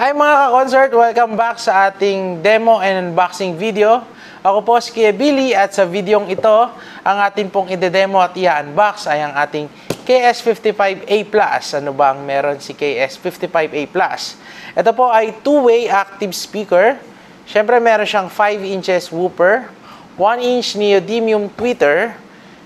Hi mga ka-concert! Welcome back sa ating demo and unboxing video. Ako po si Kuya Billy at sa videong ito, ang ating pong ide-demo at i-unbox ay ang ating KS55A+. Ano ba ang meron si KS55A+? Ito po ay two-way active speaker. Siyempre meron siyang 5 inches woofer, 1 inch neodymium tweeter,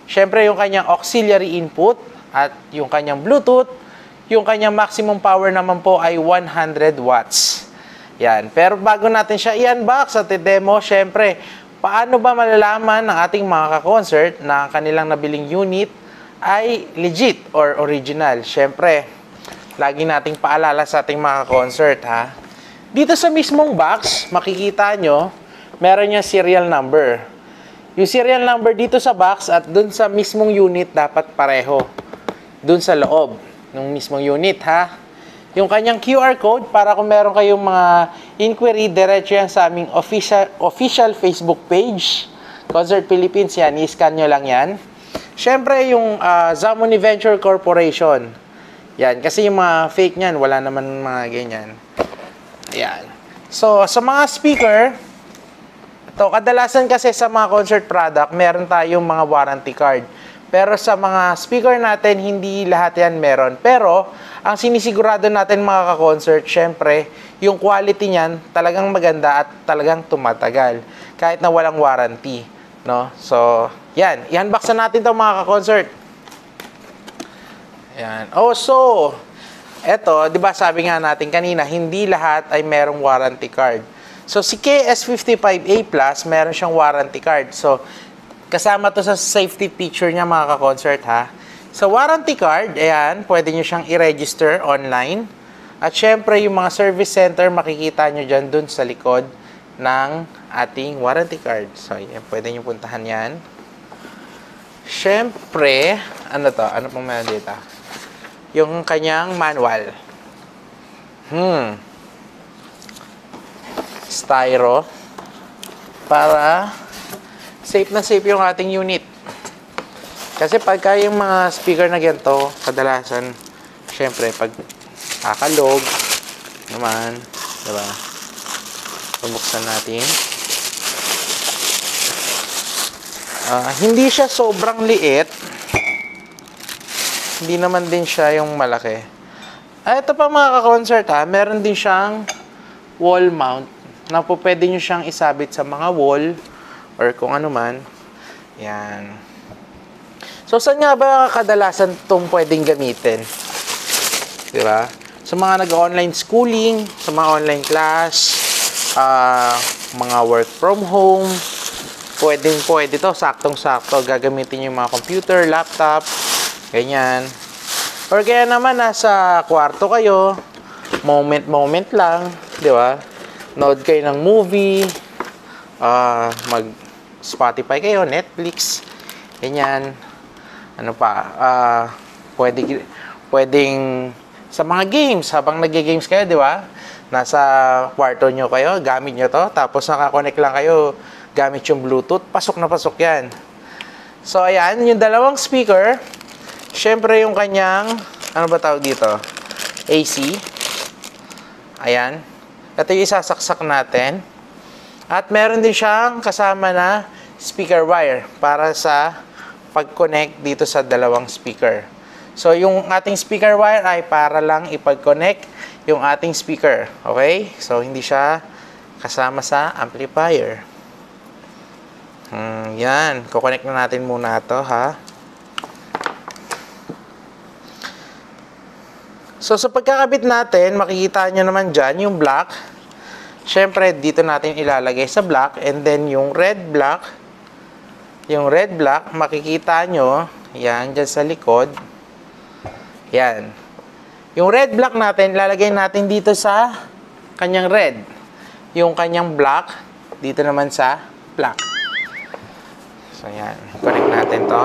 siyempre yung kanyang auxiliary input at yung kanyang Bluetooth. Yung kanyang maximum power naman po ay 100 watts. Yan. Pero bago natin siya i-unbox at i-demo, syempre, paano ba malalaman ng ating mga ka-concert na kanilang nabiling unit ay legit or original? Syempre, lagi nating paalala sa ating mga ka-concert, ha? Dito sa mismong box, makikita nyo, meron niya serial number. Yung serial number dito sa box at dun sa mismong unit dapat pareho. Dun sa loob ng mismong unit, ha? Yung kanyang QR code, para kung meron kayong mga inquiry, diretso yan sa aming official Facebook page, Concert Philippines, yan, i-scan nyo lang yan. Siyempre, yung Zamuni Venture Corporation, yan, kasi yung mga fake nyan, wala naman mga ganyan. Ayan. So, sa mga speaker, ito, kadalasan kasi sa mga concert product, meron tayong mga warranty card. Pero sa mga speaker natin, hindi lahat yan meron. Pero, ang sinisigurado natin mga ka-concert, syempre, yung quality niyan talagang maganda at talagang tumatagal. Kahit na walang warranty. No? So, yan. I-unbox na natin ito mga ka-concert. Yan. Oh, so, eto, di ba sabi nga natin kanina, hindi lahat ay merong warranty card. So, si KS55A+, meron siyang warranty card. So, kasama to sa safety picture niya mga ka-concert, ha. Sa warranty card, ayan, pwede nyo siyang i-register online. At syempre, yung mga service center, makikita nyo dyan dun sa likod ng ating warranty card. So, ayan, pwede nyo puntahan yan. Syempre, ano to? Ano pong meron dito? Yung kanyang manual. Styro. Para safe na safe yung ating unit. Kasi pagka yung mga speaker na ganito, kadalasan, syempre, pag kakalog, naman, diba? Pabuksan natin. Hindi siya sobrang liit. Hindi naman din siya yung malaki. Ito pa mga ka-concert, ha, meron din siyang wall mount na po pwede nyo siyang isabit sa mga wall or kung ano man. Yan. So, saan nga ba kadalasan itong pwedeng gamitin? Diba? Sa mga nag-online schooling, sa mga online class, mga work from home, pwede ito, saktong-sakto. Gagamitin yung mga computer, laptop, ganyan. Or kaya naman, nasa kwarto kayo, moment-moment lang, diba? Nood kayo ng movie, mag-Spotify kayo, Netflix, ganyan. Ano pa, pwedeng sa mga games, habang nag-games kayo, di ba? Nasa kwarto nyo kayo, gamit nyo to, tapos nakakonect lang kayo, gamit yung Bluetooth, pasok na pasok yan. So, ayan, yung dalawang speaker, syempre yung kanyang, ano ba tawag dito? AC. Ayan. Ito yung isasaksak natin. At meron din siyang kasama na speaker wire para sa pag-connect dito sa dalawang speaker. So, yung ating speaker wire ay para lang ipag-connect yung ating speaker. Okay? So, hindi siya kasama sa amplifier. Yan. Kukonect na natin muna ito, ha? So, sa pagkakabit natin, makikita nyo naman dyan yung black. Siyempre, dito natin ilalagay sa black. And then, yung red black, makikita nyo, yan, dyan sa likod. Yan. Yung red black natin, lalagay natin dito sa kanyang red. Yung kanyang black, dito naman sa black. So, yan. Connect natin to.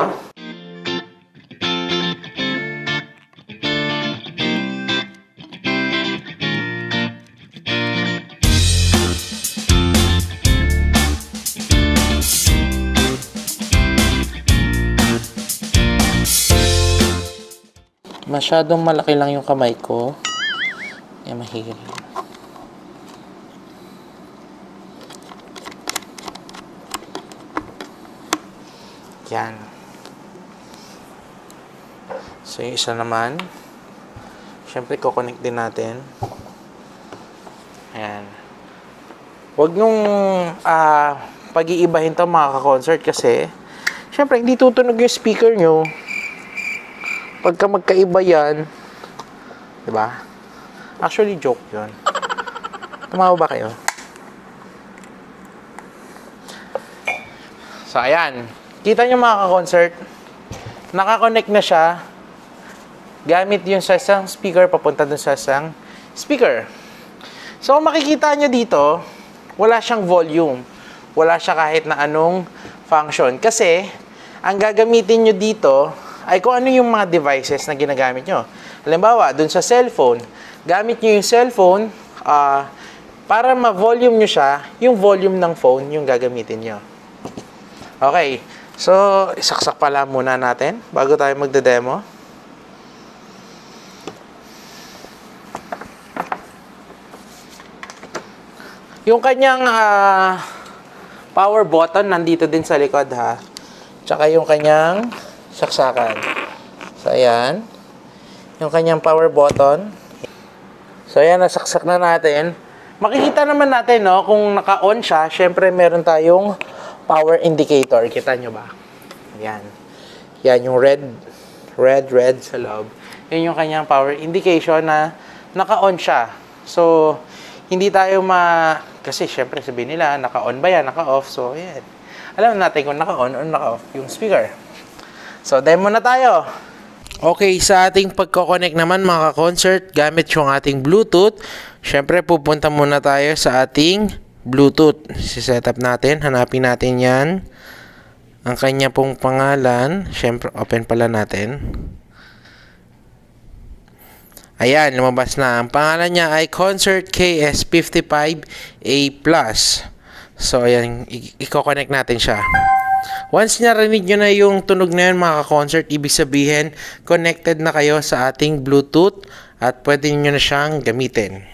Masyadong malaki lang yung kamay ko. Kaya mahirap. Yan. So, yung isa naman. Siyempre, kukonect din natin. Ayan. Huwag nyung pag-iibahin to mga ka-concert kasi siyempre, hindi tutunog yung speaker nyo. Pagka magkaiba yan, diba? Actually, joke yun. Tumawa ba kayo? So, ayan. Kita nyo mga ka-concert, nakakonect na siya gamit yung sa isang speaker papunta dun sa isang speaker. So, kung makikita nyo dito, wala siyang volume. Wala siya kahit na anong function. Kasi, ang gagamitin nyo dito ay kung ano yung mga devices na ginagamit nyo. Halimbawa, dun sa cellphone, gamit nyo yung cellphone, para ma-volume nyo siya, yung volume ng phone yung gagamitin nyo. Okay. So, isaksak pala muna natin bago tayo magde-demo. Yung kanyang power button nandito din sa likod ha. Tsaka yung kanyang saksakan. So, ayan. Yung kanyang power button. So, ayan, nasaksak na natin. Makikita naman natin, no, kung naka-on siya, syempre meron tayong power indicator. Kita nyo ba? Ayan. Yan, yung red sa loob. Yun yung kanyang power indication na naka-on siya. So, hindi tayo kasi syempre sabihin nila, naka-on ba yan, naka-off. So, ayan. Alam natin kung naka-on o naka-off yung speaker. So, demo na tayo. Okay, sa ating pagkoconnect naman mga ka-concert, gamit yung ating Bluetooth. Syempre, pupunta muna tayo sa ating Bluetooth. Si-set up natin. Hanapin natin yan. Ang kanya pong pangalan. Syempre, open pala natin. Ayan, lumabas na. Ang pangalan niya ay Concert KS55A+. So, ayan, i-connect natin siya. Once narinig nyo na yung tunog na yun mga ka-concert, ibig sabihin, connected na kayo sa ating Bluetooth at pwede nyo na siyang gamitin.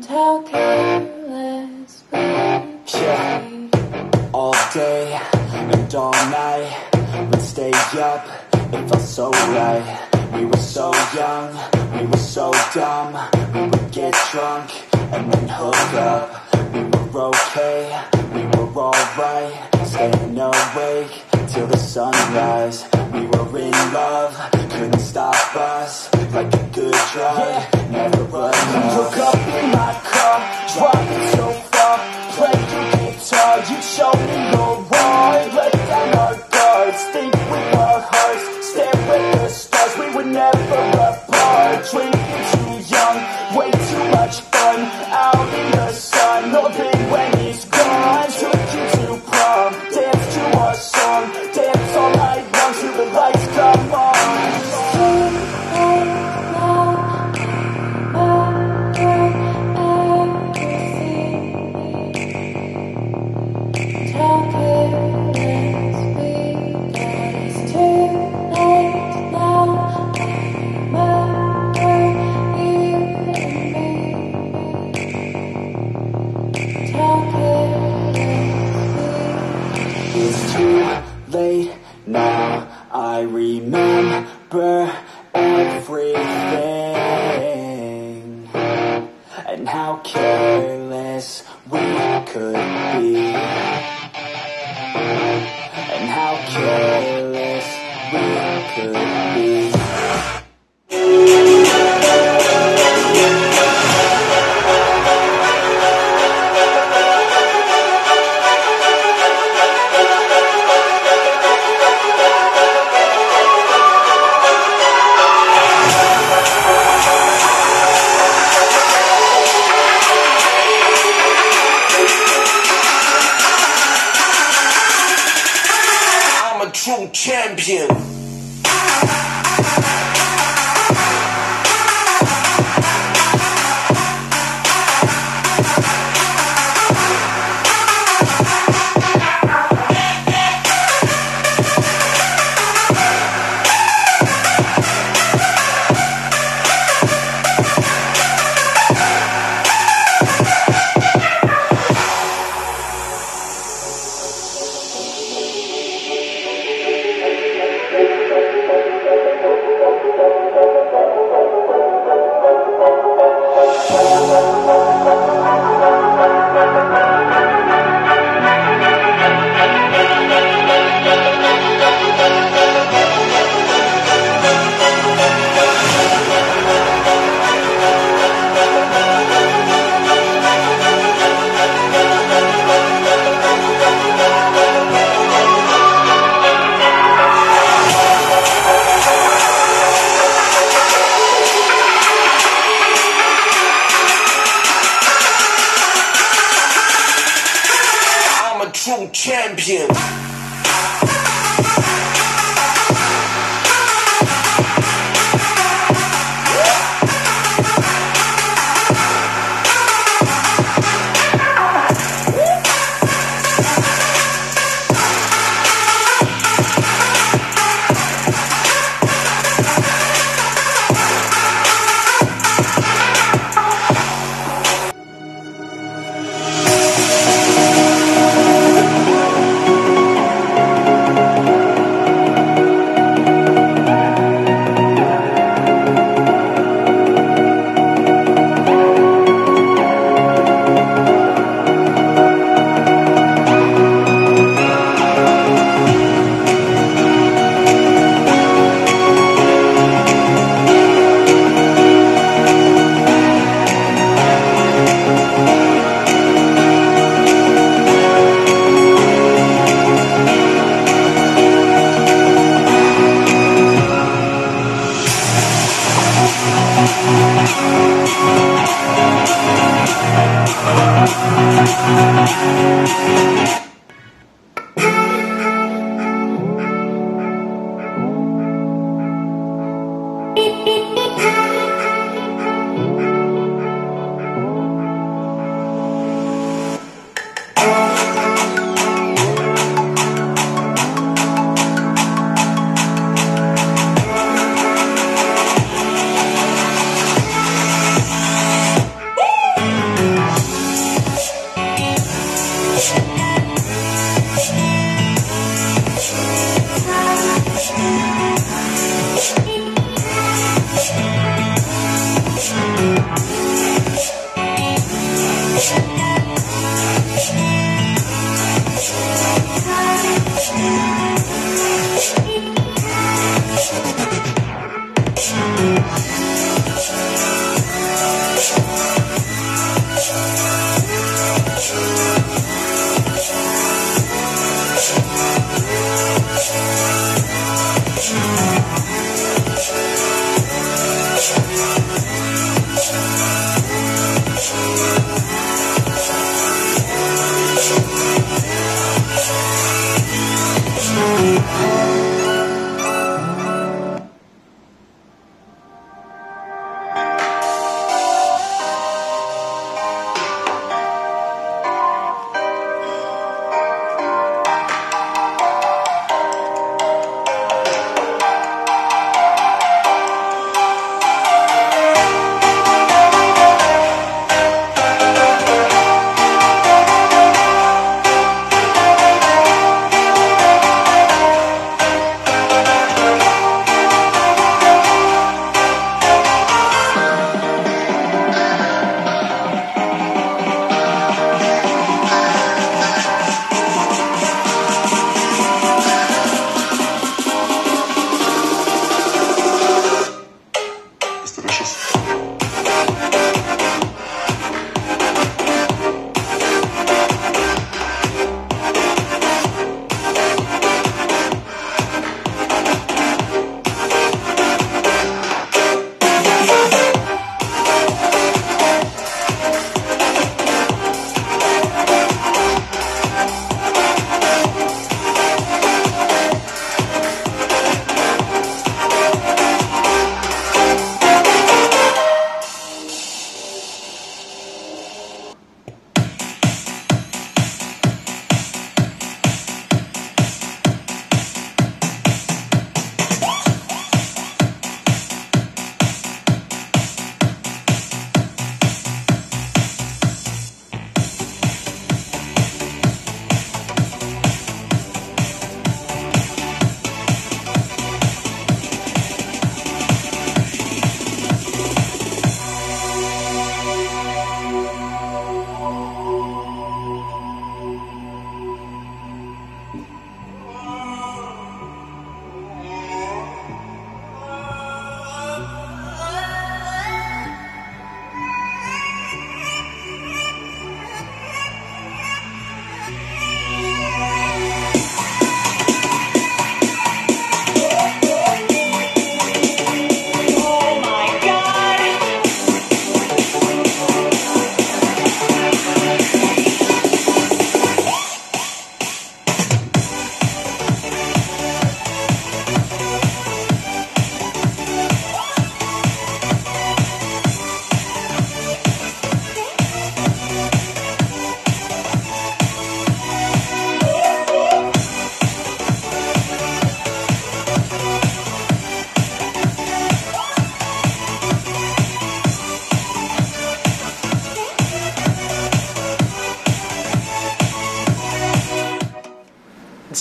How careless we be. All day and all night we'd stay up, it felt so right. We were so young, we were so dumb. We would get drunk and then hook up. We were okay, we were alright, staying awake till the sunrise. We were in love, couldn't stop us, like a good drug, never run out. Hook up in my car, driving so far, play your guitar, you show me your wrong. Let down our guards, think with our hearts, stare at the stars, we were never apart. Drinking too young, way too much fun, out in the sun, no big when he's gone. Took you to prom, dance to our song, dance all night long till the lights come on. It's too late now, I remember everything, and how careless we could be, and how careless we could be. True champion. True champion.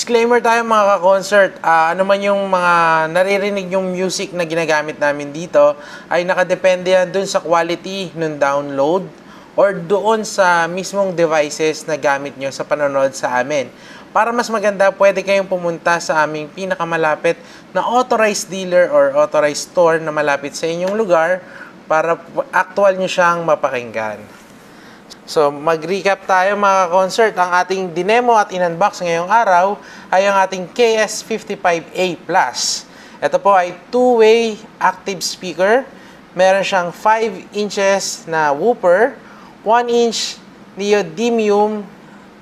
Disclaimer tayo mga ka-concert, ano man yung mga naririnig yung music na ginagamit namin dito ay nakadepende yan dun sa quality ng download or doon sa mismong devices na gamit nyo sa panonood sa amin. Para mas maganda, pwede kayong pumunta sa aming pinakamalapit na authorized dealer or authorized store na malapit sa inyong lugar para actual nyo siyang mapakinggan. So, mag-recap tayo mga concert. Ang ating dinemo at in-unbox ngayong araw ay ang ating KS55A Plus. Ito po ay two-way active speaker. Meron siyang 5 inches na wooper, 1 inch neodymium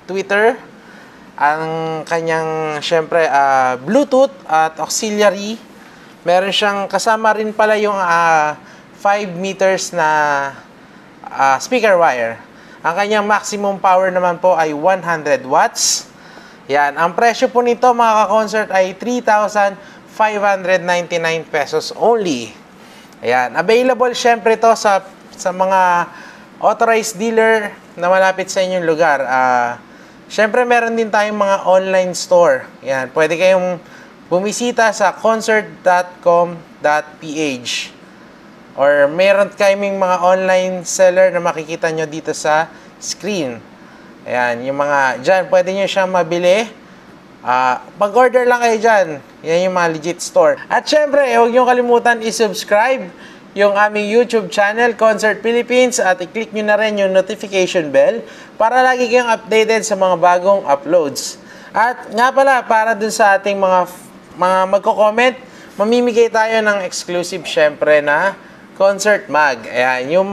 tweeter, ang kanyang syempre Bluetooth at auxiliary. Meron siyang kasama rin pala yung 5 meters na speaker wire. Ang kanyang maximum power naman po ay 100 watts. Yan. Ang presyo po nito mga ka-concert ay 3,599 pesos only. Ayan. Available syempre to sa mga authorized dealer na malapit sa inyong lugar. Syempre meron din tayong mga online store. Yan. Pwede kayong bumisita sa concert.com.ph. Or meron kaming mga online seller na makikita nyo dito sa screen. Ayan, yung mga dyan, pwede nyo siyang mabili. Pag-order lang kayo dyan. Yan yung mga legit store. At syempre, huwag nyo kalimutan i-subscribe yung aming YouTube channel, Concert Philippines, at i-click nyo na rin yung notification bell para lagi kayong updated sa mga bagong uploads. At nga pala, para dun sa ating mga magko-comment, mamimigay tayo ng exclusive syempre na concert mug. Ayan,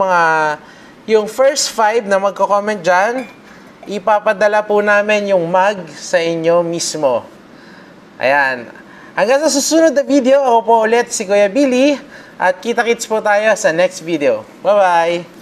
yung first 5 na magko-comment dyan, ipapadala po namin yung mug sa inyo mismo. Ayan. Hanggang sa susunod na video, ako po ulit si Kuya Billy at kita-kits po tayo sa next video. Bye-bye!